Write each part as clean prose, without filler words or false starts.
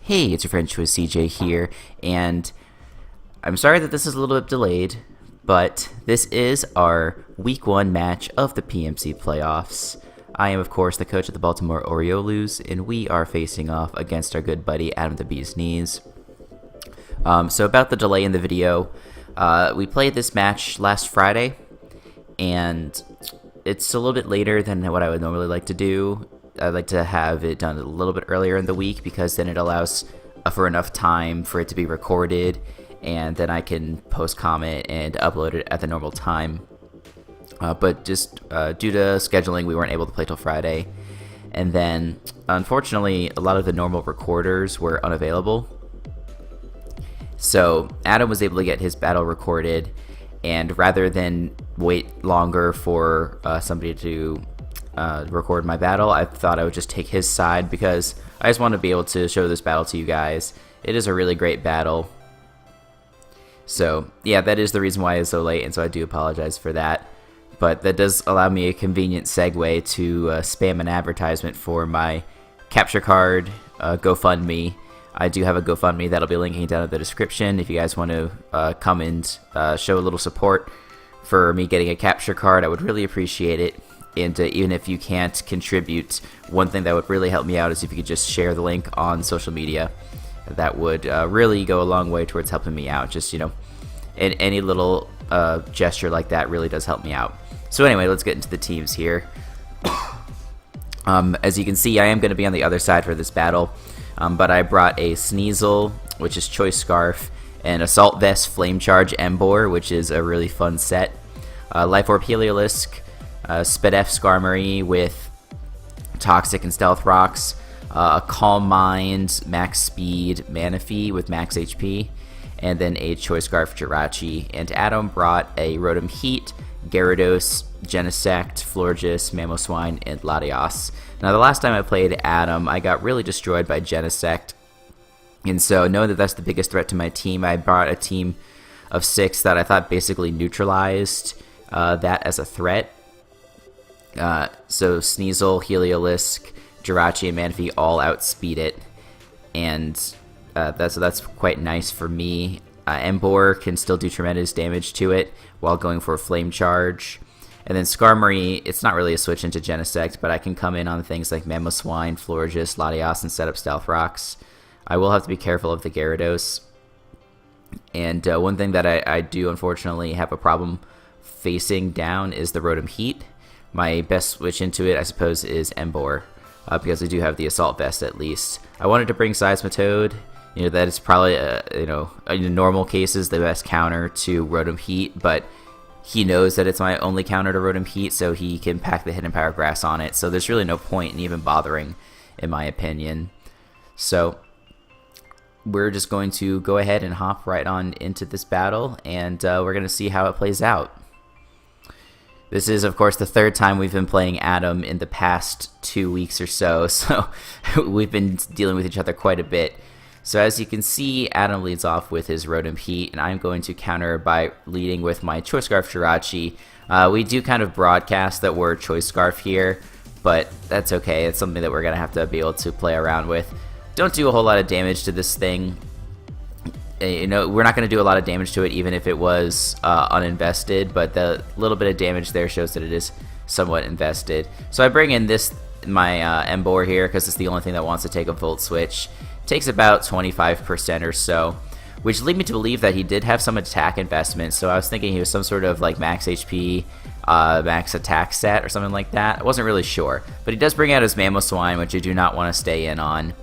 Hey, it's your friend Choice CJ here, and I'm sorry that this is a little bit delayed, but this is our Week 1 match of the PMC playoffs. I am, of course, the coach of the Baltimore Oriolus, and we are facing off against our good buddy Adam the Bee's Knees. So about the delay in the video, we played this match last Friday, and it's a little bit later than what I would normally like to do. I'd like to have it done a little bit earlier in the week because then it allows for enough time for it to be recorded, and then I can post comment and upload it at the normal time. But just due to scheduling, we weren't able to play till Friday. And then, unfortunately, a lot of the normal recorders were unavailable. So Adam was able to get his battle recorded, and rather than wait longer for somebody to record my battle, I thought I would just take his side because I just want to be able to show this battle to you guys. It is a really great battle. So yeah, that is the reason why it's so late, and so I do apologize for that. But that does allow me a convenient segue to spam an advertisement for my capture card GoFundMe. I do have a GoFundMe that'll be linking down in the description if you guys want to come and show a little support for me getting a capture card. I would really appreciate it. And even if you can't contribute, one thing that would really help me out is if you could just share the link on social media. That would really go a long way towards helping me out. Just, any little gesture like that really does help me out. So anyway, let's get into the teams here. As you can see, I am going to be on the other side for this battle, but I brought a Sneasel, which is Choice Scarf, and Assault Vest Flame Charge Embor, which is a really fun set. Life Orb Heliolisk, Spedef Skarmory with Toxic and Stealth Rocks, a Calm Mind, Max Speed Manaphy with Max HP, and then a Choice Scarf Jirachi. And Adam brought a Rotom Heat, Gyarados, Genesect, Florges, Mamoswine, and Latios. Now the last time I played Adam, I got really destroyed by Genesect, and so knowing that that's the biggest threat to my team, I brought a team of 6 that I thought basically neutralized that as a threat. So Sneasel, Heliolisk, Jirachi, and Manaphy all outspeed it, and that's quite nice for me. Embor can still do tremendous damage to it while going for a Flame Charge. And then Skarmory, it's not really a switch into Genesect, but I can come in on things like Mamoswine, Florges, Latios, and set up Stealth Rocks. I will have to be careful of the Gyarados. And one thing that I do unfortunately have a problem facing down is the Rotom Heat. My best switch into it, I suppose, is Embor, because I do have the Assault Vest at least. I wanted to bring Seismitoad. That is probably, in normal cases, the best counter to Rotom Heat, but he knows that it's my only counter to Rotom Heat, so he can pack the Hidden Power Grass on it, so there's really no point in even bothering, in my opinion. So we're just going to go ahead and hop right on into this battle, and we're going to see how it plays out. This is, of course, the third time we've been playing Adam in the past 2 weeks or so, so we've been dealing with each other quite a bit. So as you can see, Adam leads off with his Rotom Heat, and I'm going to counter by leading with my Choice Scarf Jirachi. We do kind of broadcast that we're Choice Scarf here, but that's okay. It's something that we're going to have to be able to play around with. Don't do a whole lot of damage to this thing. We're not going to do a lot of damage to it even if it was uninvested, but the little bit of damage there shows that it is somewhat invested. So I bring in my Embor here because it's the only thing that wants to take a Volt Switch. Takes about 25% or so, which lead me to believe that he did have some attack investment, so I was thinking he was some sort of like max HP, max attack set or something like that. I wasn't really sure, but he does bring out his Mamoswine, which I do not want to stay in on.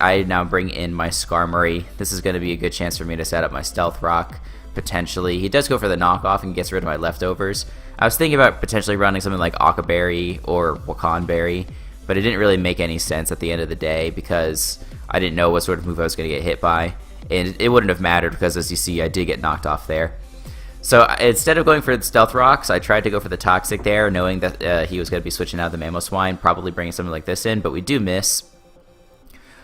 I now bring in my Skarmory. This is going to be a good chance for me to set up my Stealth Rock, potentially. He does go for the knockoff and gets rid of my leftovers. I was thinking about potentially running something like Occaberry or Wakanberry, but it didn't really make any sense at the end of the day because I didn't know what sort of move I was going to get hit by, and it wouldn't have mattered because, as you see, I did get knocked off there. So instead of going for the Stealth Rocks, I tried to go for the Toxic there, knowing that he was going to be switching out the Mamoswine, probably bringing something like this in, but we do miss,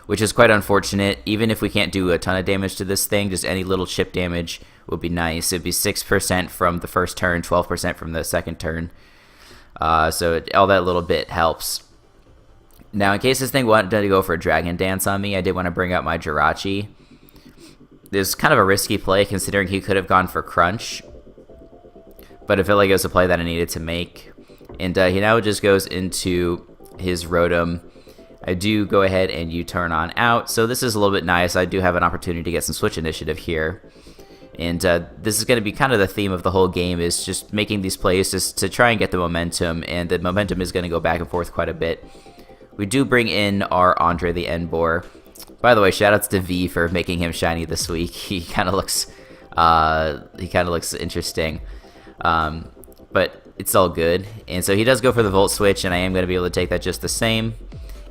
which is quite unfortunate. Even if we can't do a ton of damage to this thing, just any little chip damage would be nice. It'd be 6% from the first turn, 12% from the second turn. So all that little bit helps. Now, in case this thing wanted to go for a Dragon Dance on me, I did want to bring out my Jirachi. This is kind of a risky play considering he could have gone for Crunch. But I feel like it was a play that I needed to make. And he now just goes into his Rotom. I do go ahead and U-turn on out. So this is a little bit nice. I do have an opportunity to get some switch initiative here. And this is going to be kind of the theme of the whole game, is just making these plays just to try and get the momentum. And the momentum is going to go back and forth quite a bit. We do bring in our Andre the Emboar. By the way, shoutouts to V for making him shiny this week. He kind of looks interesting. But it's all good. And so he does go for the Volt Switch, and I am going to be able to take that just the same.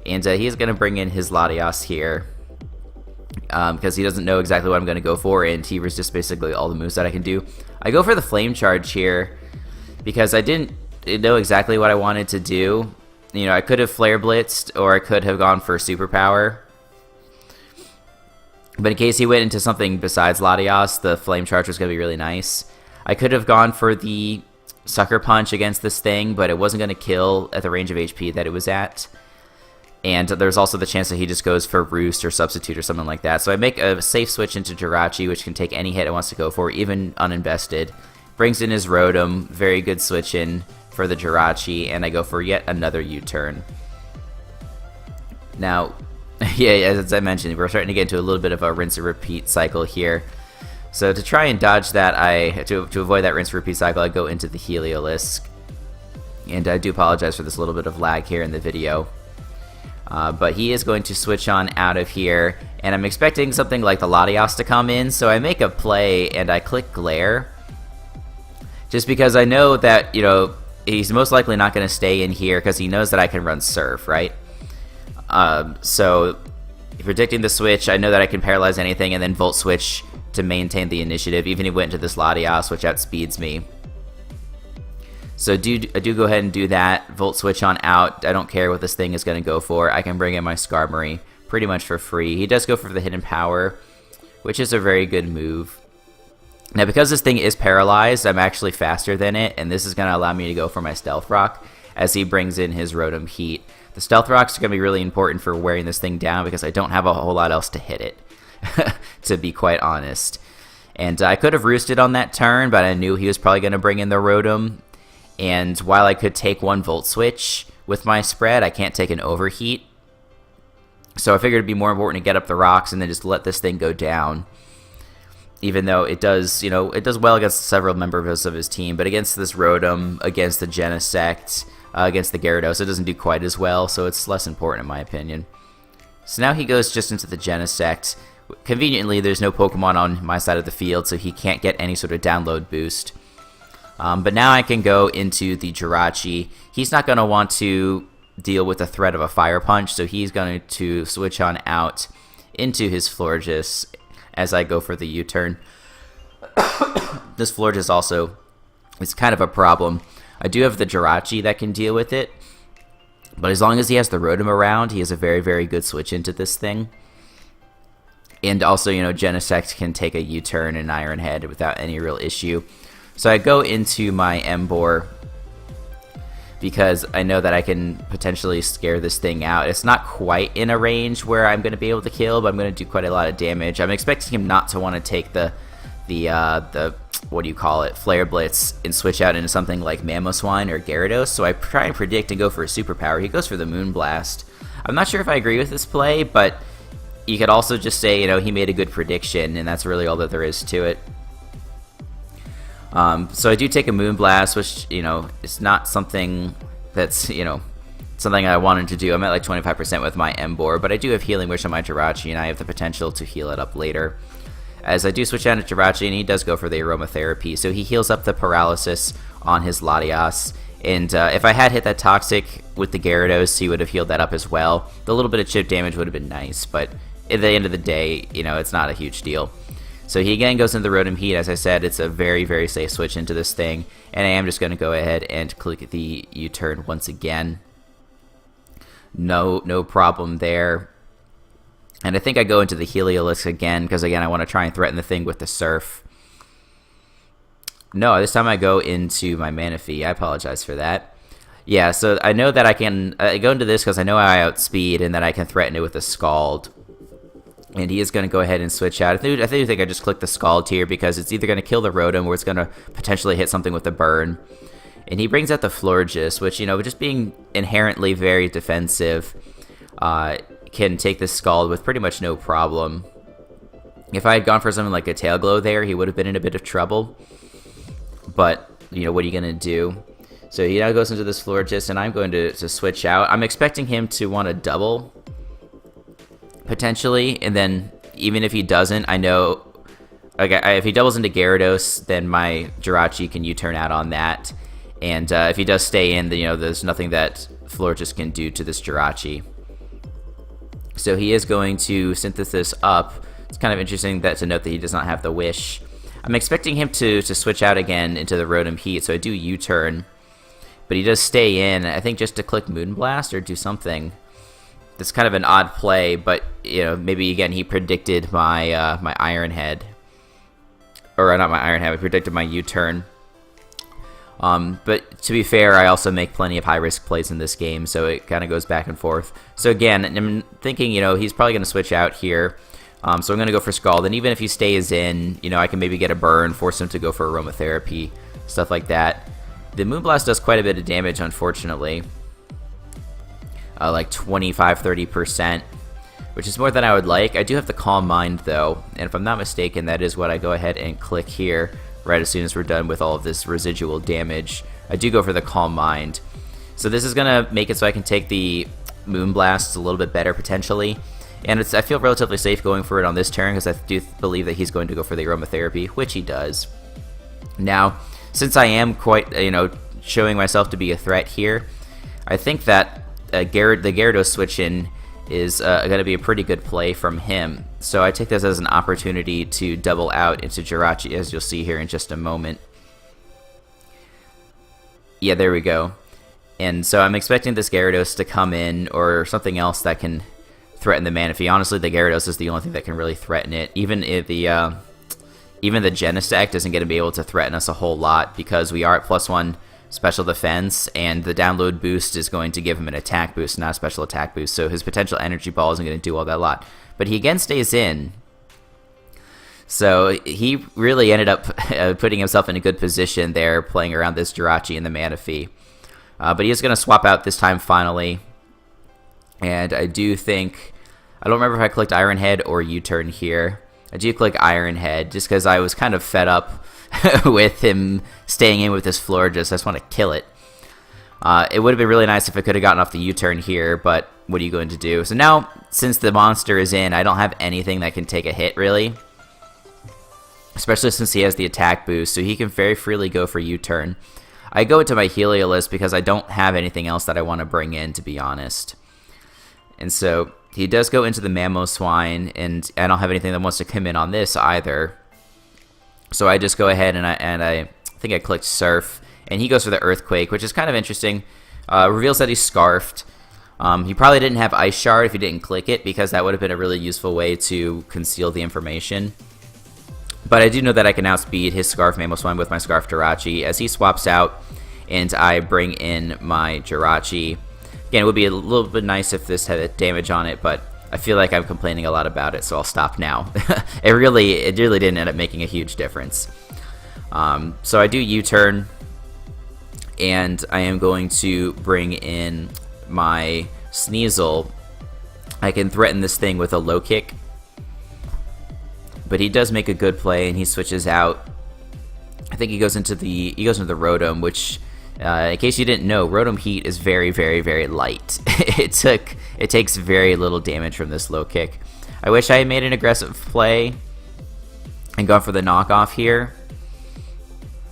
And he's going to bring in his Latias here. Because he doesn't know exactly what I'm going to go for, and he resists basically all the moves that I can do. I go for the Flame Charge here, because I didn't know exactly what I wanted to do. You know, I could have Flare Blitzed, or I could have gone for Superpower. But in case he went into something besides Latias, the Flame Charge was going to be really nice. I could have gone for the Sucker Punch against this thing, but it wasn't going to kill at the range of HP that it was at. And there's also the chance that he just goes for Roost or Substitute or something like that. So I make a safe switch into Jirachi, which can take any hit it wants to go for, even uninvested. Brings in his Rotom, very good switch in for the Jirachi, and I go for yet another U-turn. Now, yeah, as I mentioned, we're starting to get into a little bit of a rinse and repeat cycle here. So to try and dodge that, to avoid that rinse and repeat cycle, I go into the Heliolisk. And I do apologize for this little bit of lag here in the video. But he is going to switch on out of here, and I'm expecting something like the Latias to come in, so I make a play and I click Glare. Just because I know that, you know, he's most likely not going to stay in here because he knows that I can run Surf, right? So predicting the switch, I know that I can paralyze anything and then Volt Switch to maintain the initiative, even if he went into this Latias, which outspeeds me. So I do go ahead and do that. Volt Switch on out. I don't care what this thing is going to go for. I can bring in my Skarmory pretty much for free. He does go for the Hidden Power, which is a very good move. Now, because this thing is paralyzed, I'm actually faster than it, and this is going to allow me to go for my Stealth Rock as he brings in his Rotom Heat. The Stealth Rocks are going to be really important for wearing this thing down because I don't have a whole lot else to hit it, to be quite honest. And I could have roosted on that turn, but I knew he was probably going to bring in the Rotom. And while I could take one Volt Switch with my spread, I can't take an Overheat. So I figured it'd be more important to get up the rocks and then just let this thing go down. Even though it does, you know, it does well against several members of his team, but against this Rotom, against the Genesect, against the Gyarados, it doesn't do quite as well, so it's less important in my opinion. So now he goes just into the Genesect. Conveniently, there's no Pokemon on my side of the field, so he can't get any sort of download boost. But now I can go into the Jirachi. He's not going to want to deal with the threat of a Fire Punch, so he's going to switch on out into his Florges as I go for the U-turn. This Florges also is kind of a problem. I do have the Jirachi that can deal with it, but as long as he has the Rotom around, he has a very, very good switch into this thing. And also, you know, Genesect can take a U-turn and Iron Head without any real issue. So I go into my Emboar because I know that I can potentially scare this thing out. It's not quite in a range where I'm going to be able to kill, but I'm going to do quite a lot of damage. I'm expecting him not to want to take the what do you call it, Flare Blitz and switch out into something like Mamoswine or Gyarados. So I try and predict and go for a Superpower. He goes for the Moonblast. I'm not sure if I agree with this play, but you could also just say, you know, he made a good prediction, and that's really all that there is to it. So I do take a Moonblast, which, you know, is not something that's, you know, something I wanted to do. I'm at like 25% with my Emboar, but I do have Healing Wish on my Jirachi, and I have the potential to heal it up later. As I do switch out to Jirachi, and he does go for the Aromatherapy, so he heals up the Paralysis on his Latias. And if I had hit that Toxic with the Gyarados, he would have healed that up as well. The little bit of chip damage would have been nice, but at the end of the day, you know, it's not a huge deal. So he again goes into the Rotom Heat. As I said, it's a very, very safe switch into this thing. And I am just going to go ahead and click the U-turn once again. No problem there. And I think I go into the Heliolisk again, because again, I want to try and threaten the thing with the Surf. No, this time I go into my Manaphy. I apologize for that. Yeah, so I know that I can go into this because I know I outspeed and that I can threaten it with a Scald. And he is going to go ahead and switch out. I think I just click the Scald here because it's either going to kill the Rotom or it's going to potentially hit something with a burn. And he brings out the Florges, which, just being inherently very defensive, can take the Scald with pretty much no problem. If I had gone for something like a Tail Glow there, he would have been in a bit of trouble. But, what are you going to do? So he now goes into this Florges, and I'm going to switch out. I'm expecting him to want to double, potentially, and then even if he doesn't, I know, if he doubles into Gyarados, then my Jirachi can U-turn out on that. And if he does stay in, then, there's nothing that Florges can do to this Jirachi. So he is going to Synthesis up. It's kind of interesting to note that he does not have the Wish. I'm expecting him to switch out again into the Rotom Heat, so I do U-turn. But he does stay in, I think, just to click Moonblast or do something. That's kind of an odd play, but, maybe, again, he predicted my my Iron Head. Or not my Iron Head, he predicted my U-turn. But to be fair, I also make plenty of high-risk plays in this game, so it kind of goes back and forth. So again, I'm thinking, he's probably going to switch out here. So I'm going to go for Scald, and even if he stays in, I can maybe get a burn, force him to go for Aromatherapy, stuff like that. The Moonblast does quite a bit of damage, unfortunately. Like 25-30%, which is more than I would like. I do have the Calm Mind, though, and if I'm not mistaken, that is what I go ahead and click here right as soon as we're done with all of this residual damage. I do go for the Calm Mind. So this is going to make it so I can take the Moonblast a little bit better, potentially. And I feel relatively safe going for it on this turn because I do believe that he's going to go for the Aromatherapy, which he does. Now, since I am quite, showing myself to be a threat here, I think that the Gyarados switch-in is going to be a pretty good play from him. So I take this as an opportunity to double out into Jirachi, as you'll see here in just a moment. Yeah, there we go. And so I'm expecting this Gyarados to come in, or something else that can threaten the Manaphy. Honestly, the Gyarados is the only thing that can really threaten it. Even the Genesect isn't going to be able to threaten us a whole lot because we are at +1 special defense, and the download boost is going to give him an attack boost, not a special attack boost, so his potential energy ball isn't going to do all that lot. But he again stays in, so he really ended up putting himself in a good position there, playing around this Jirachi and the Manaphy. But he is going to swap out this time finally, and I do think, I don't remember if I clicked Iron Head or U-turn here. I do click Iron Head just because I was kind of fed up with him staying in with this Florges. I just want to kill it. It would have been really nice if I could have gotten off the U-turn here, but what are you going to do? So now, since the monster is in, I don't have anything that can take a hit, really. Especially since he has the attack boost, so he can very freely go for U-turn. I go into my Heliolisk because I don't have anything else that I want to bring in, to be honest. And so he does go into the Mamoswine, and I don't have anything that wants to come in on this either. So I just go ahead and I think I clicked Surf, and he goes for the Earthquake, which is kind of interesting. Reveals that he's Scarfed. He probably didn't have Ice Shard if he didn't click it, because that would have been a really useful way to conceal the information. But I do know that I can outspeed his Scarf Mamoswine with my Scarf Jirachi as he swaps out, and I bring in my Jirachi. Again, it would be a little bit nice if this had damage on it, but I feel like I'm complaining a lot about it, so I'll stop now. It really didn't end up making a huge difference. So I do U-turn, and I am going to bring in my Sneasel. I can threaten this thing with a low kick, but he does make a good play, and he switches out. I think he goes into the Rotom, which, in case you didn't know, Rotom Heat is very, very, very light. It takes very little damage from this low kick. I wish I had made an aggressive play and gone for the knockoff here,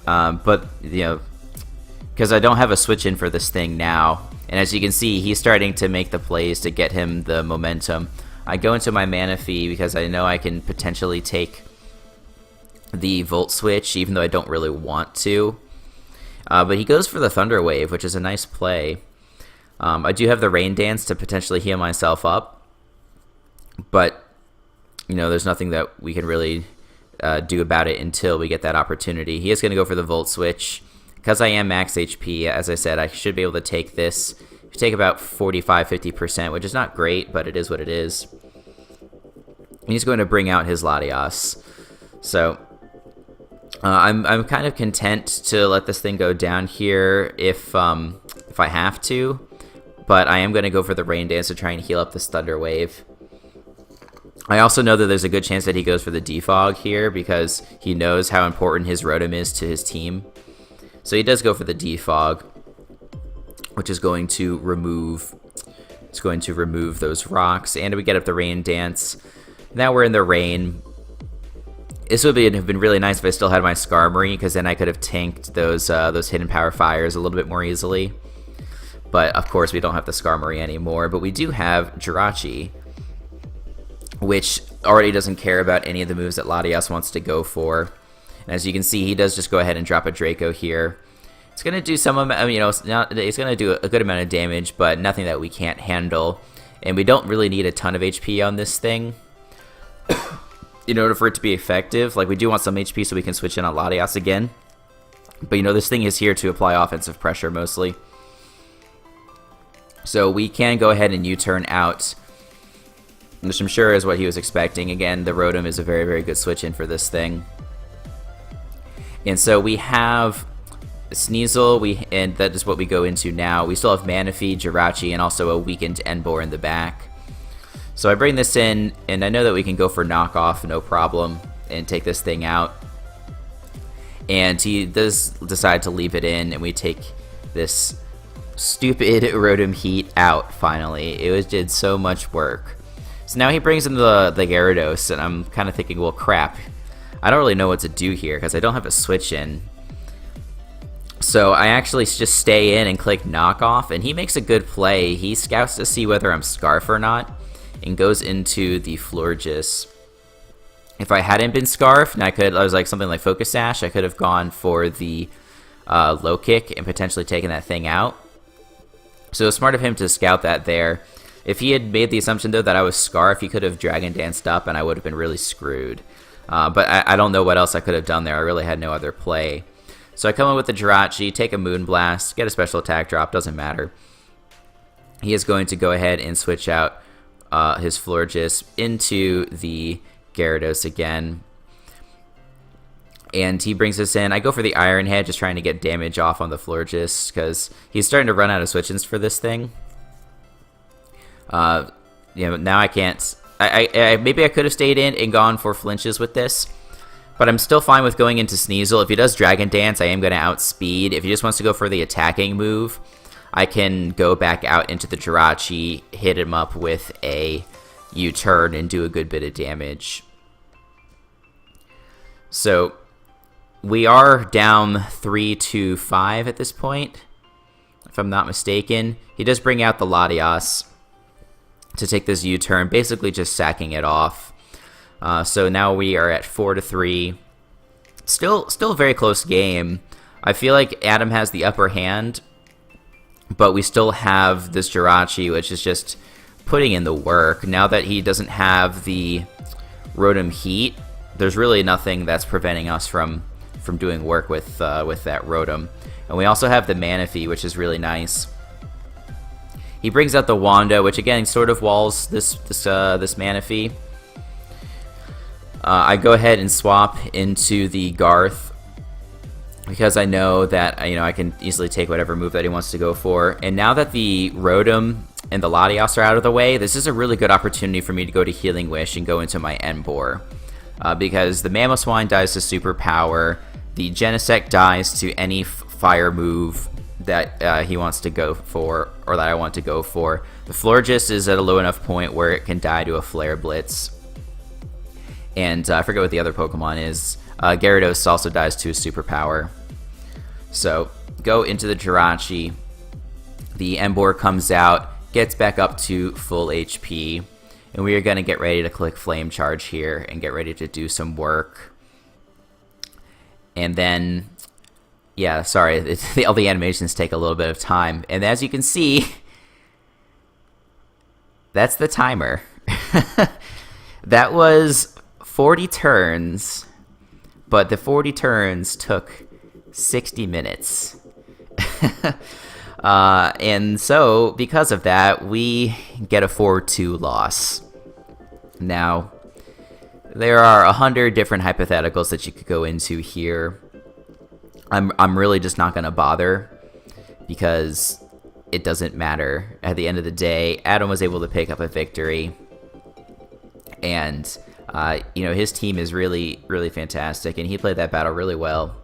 but because I don't have a switch in for this thing now, and as you can see, he's starting to make the plays to get him the momentum. I go into my Manaphy because I know I can potentially take the Volt Switch, even though I don't really want to. But he goes for the Thunder Wave, which is a nice play. I do have the Rain Dance to potentially heal myself up, but there's nothing that we can really do about it until we get that opportunity. He is going to go for the Volt Switch, because I am max HP, as I said, I should be able to take this. Take about 45-50%, which is not great, but it is what it is. And he's going to bring out his Latias. So I'm kind of content to let this thing go down here if I have to, but I am going to go for the Rain Dance to try and heal up this Thunder Wave. I also know that there's a good chance that he goes for the Defog here because he knows how important his Rotom is to his team. So he does go for the Defog, which is going to remove those rocks, and we get up the Rain Dance. Now we're in the rain. This would have been really nice if I still had my Skarmory, because then I could have tanked those hidden power fires a little bit more easily. But of course we don't have the Skarmory anymore, but we do have Jirachi, which already doesn't care about any of the moves that Latias wants to go for. And as you can see, he does just go ahead and drop a Draco here. It's going to do some amount, it's going to do a good amount of damage, but nothing that we can't handle. And we don't really need a ton of HP on this thing in order for it to be effective. Like, we do want some HP so we can switch in on Latias again. But, this thing is here to apply offensive pressure mostly. So we can go ahead and U-turn out, which I'm sure is what he was expecting. Again, the Rotom is a very, very good switch in for this thing. And so we have Sneasel, and that is what we go into now. We still have Manaphy, Jirachi, and also a weakened Emboar in the back. So I bring this in, and I know that we can go for knockoff, no problem, and take this thing out. And he does decide to leave it in, and we take this stupid Rotom Heat out, finally. It did so much work. So now he brings in the Gyarados, and I'm kind of thinking, well, crap. I don't really know what to do here, because I don't have a switch in. So I actually just stay in and click knockoff, and he makes a good play. He scouts to see whether I'm Scarf or not, and goes into the Florges. If I hadn't been Scarf, and I was like something like Focus Sash, I could have gone for the low kick and potentially taken that thing out. So it was smart of him to scout that there. If he had made the assumption though that I was Scarf, he could have Dragon Danced up, and I would have been really screwed. But I don't know what else I could have done there. I really had no other play. So I come in with the Jirachi, take a Moonblast, get a special attack drop, doesn't matter. He is going to go ahead and switch out his Florges into the Gyarados again. And he brings us in. I go for the Iron Head, just trying to get damage off on the Florges, because he's starting to run out of switch-ins for this thing. Now I can't... maybe I could have stayed in and gone for flinches with this. But I'm still fine with going into Sneasel. If he does Dragon Dance, I am going to outspeed. If he just wants to go for the attacking move, I can go back out into the Jirachi, hit him up with a U-turn, and do a good bit of damage. So we are down 3-5 at this point, if I'm not mistaken. He does bring out the Latias to take this U-turn, basically just sacking it off. So now we are at 4-3. Still a very close game. I feel like Adam has the upper hand, but we still have this Jirachi, which is just putting in the work. Now that he doesn't have the Rotom Heat, there's really nothing that's preventing us from doing work with that Rotom. And we also have the Manaphy, which is really nice. He brings out the Wanda, which again sort of walls this Manaphy. I go ahead and swap into the Garth because I know that I can easily take whatever move that he wants to go for. And now that the Rotom and the Latias are out of the way, this is a really good opportunity for me to go to Healing Wish and go into my Emboar. Because the Mamoswine dies to Super Power, the Genesect dies to any fire move that he wants to go for, or that I want to go for. The Florges is at a low enough point where it can die to a Flare Blitz. And I forget what the other Pokemon is. Gyarados also dies to a Super Power. So go into the Jirachi. The Emboar comes out, gets back up to full HP. And we are going to get ready to click Flame Charge here and get ready to do some work. And then, yeah, sorry, all the animations take a little bit of time. And as you can see, that's the timer. That was 40 turns, but the 40 turns took 60 minutes. And so, because of that, we get a 4-2 loss. Now, there are 100 different hypotheticals that you could go into here. I'm really just not going to bother because it doesn't matter. At the end of the day, Adam was able to pick up a victory. And, his team is really, really fantastic, and he played that battle really well.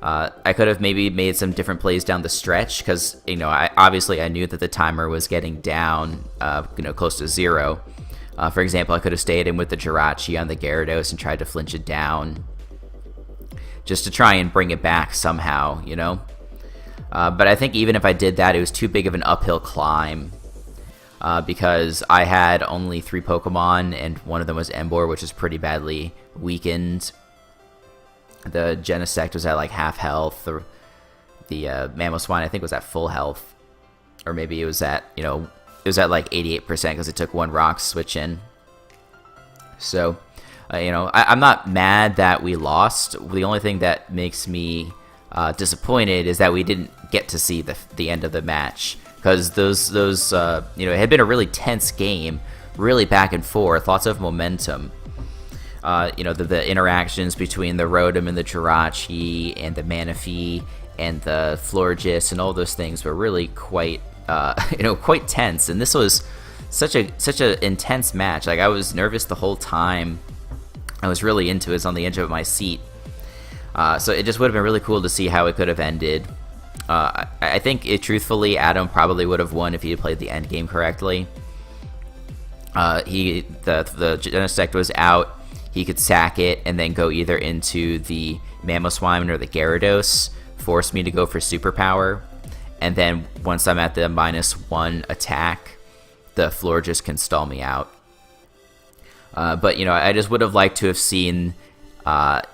I could have maybe made some different plays down the stretch because, I knew that the timer was getting down, close to 0. For example, I could have stayed in with the Jirachi on the Gyarados and tried to flinch it down just to try and bring it back somehow, But I think even if I did that, it was too big of an uphill climb because I had only 3 Pokemon, and one of them was Emboar, which is pretty badly weakened. The Genesect was at like half health. The Mamoswine, I think, was at full health, or maybe it was at like 88% because it took 1 rock switch in. So, I'm not mad that we lost. The only thing that makes me disappointed is that we didn't get to see the end of the match, because those it had been a really tense game, really back and forth, lots of momentum. The interactions between the Rotom and the Jirachi and the Manaphy and the Florges and all those things were really quite tense. And this was such a intense match. Like, I was nervous the whole time. I was really into it. I was on the edge of my seat. So it just would have been really cool to see how it could have ended. I think, truthfully, Adam probably would have won if he had played the end game correctly. The Genesect was out. He could sack it and then go either into the Mamoswine or the Gyarados, force me to go for Superpower, and then once I'm at the -1 attack, the Florges can stall me out. But I just would have liked to have seen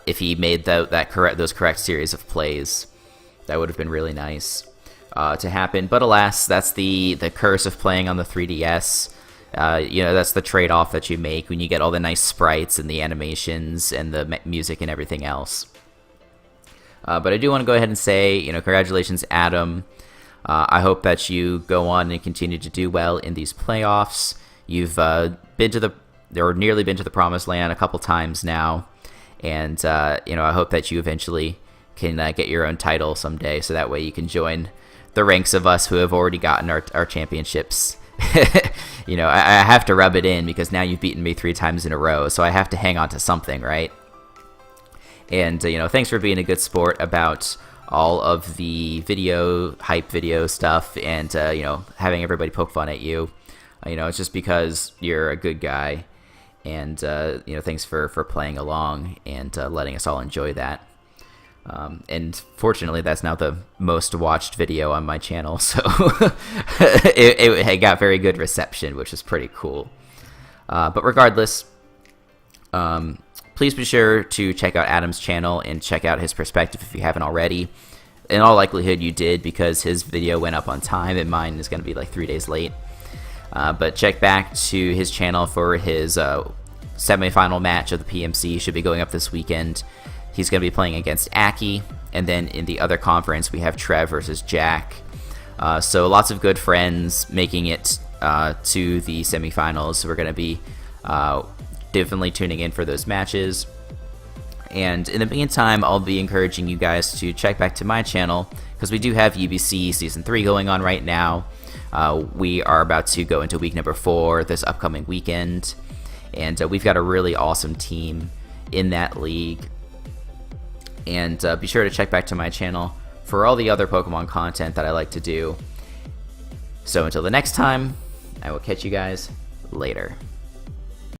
if he made those correct series of plays. That would have been really nice to happen. But alas, that's the curse of playing on the 3DS. That's the trade-off that you make when you get all the nice sprites and the animations and the music and everything else. But I do want to go ahead and say, congratulations, Adam. I hope that you go on and continue to do well in these playoffs. You've nearly been to the promised land a couple times now, and I hope that you eventually can get your own title someday, so that way you can join the ranks of us who have already gotten our championships. I have to rub it in because now you've beaten me 3 times in a row, so I have to hang on to something, right? And, thanks for being a good sport about all of the hype video stuff and, having everybody poke fun at you. It's just because you're a good guy, and, thanks for playing along and letting us all enjoy that. And fortunately, that's now the most watched video on my channel, so it got very good reception, which is pretty cool. But regardless, please be sure to check out Adam's channel and check out his perspective if you haven't already. In all likelihood, you did, because his video went up on time, and mine is going to be like 3 days late. But check back to his channel for his semifinal match of the PMC. Should be going up this weekend. He's going to be playing against Aki, and then in the other conference, we have Trev versus Jack. So lots of good friends making it to the semifinals. We're going to be definitely tuning in for those matches. And in the meantime, I'll be encouraging you guys to check back to my channel, because we do have UBC Season 3 going on right now. We are about to go into week number 4 this upcoming weekend, and we've got a really awesome team in that league. And be sure to check back to my channel for all the other Pokemon content that I like to do. So until the next time, I will catch you guys later.